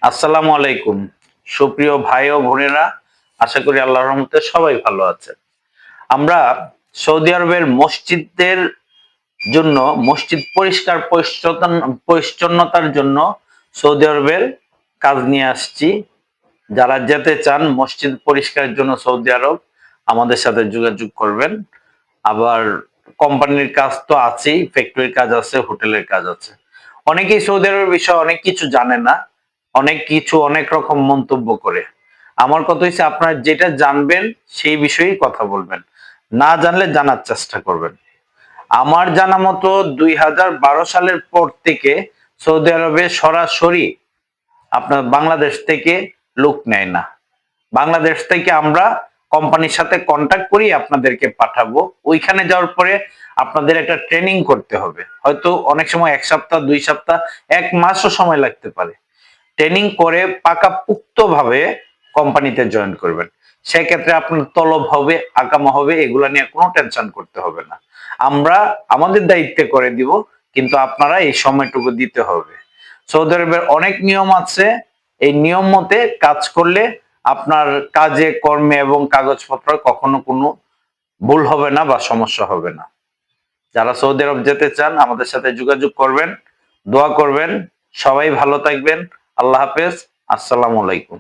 আসসালামু আলাইকুম। সুপ্রিয় ভাই ও বোনেরা, আশা করি আল্লাহর রহমতে সবাই ভালো আছেন। আমরা সৌদি আরবের মসজিদদের জন্য মসজিদ পরিষ্কার পরিচ্ছন্নতার জন্য সৌদি আরবের কাজ নিয়ে আসছি। যারা যেতে চান মসজিদ পরিষ্কারের জন্য সৌদি আরব, আমাদের সাথে যোগাযোগ করবেন। আবার কোম্পানির কাজ তো আছেই, ফ্যাক্টরির কাজ আছে, হোটেলের কাজ আছে। অনেকেই সৌদি আরবের বিষয়ে অনেক কিছু জানে না, অনেক কিছু অনেক রকম মন্তব্য করে। আমার কথা হচ্ছে আপনারা যেটা জানবেন সেই বিষয়েই কথা বলবেন, না জানলে জানার চেষ্টা করবেন। আমার জানা মতো 2012 সালের পর থেকে সৌদি আরবে সরাসরি আপনার বাংলাদেশ থেকে লোক নেয় না। বাংলাদেশ থেকে আমরা কোম্পানির সাথে কন্ট্যাক্ট করি, আপনাদেরকে পাঠাবো। ওইখানে যাওয়ার পরে আপনাদের একটা ট্রেনিং করতে হবে, হয়তো অনেক সময় 1 সপ্তাহ, 2 সপ্তাহ, 1 মাসও সময় লাগতে পারে। ট্রেনিং করে পাকাপোক্তভাবে কোম্পানিতে জয়েন করবেন। সেক্ষেত্রে আপনার তলব হবে, আকামা হবে, এগুলা নিয়ে কোনো টেনশন করতে হবে না। আমরা আমাদের দায়িত্বে করে দিব, কিন্তু আপনারা এই সময়টুকু দিতে হবে। সৌদি আরবের অনেক নিয়ম আছে, এই নিয়ম মতে কাজ করলে আপনার কাজে কর্মে এবং কাগজপত্র কখনো কোনো ভুল হবে না বা সমস্যা হবে না। যারা সৌদি আরব যেতে চান আমাদের সাথে যোগাযোগ করবেন, দোয়া করবেন। সবাই ভালো থাকবেন। আল্লাহ হাফেজ। আসসালামু আলাইকুম।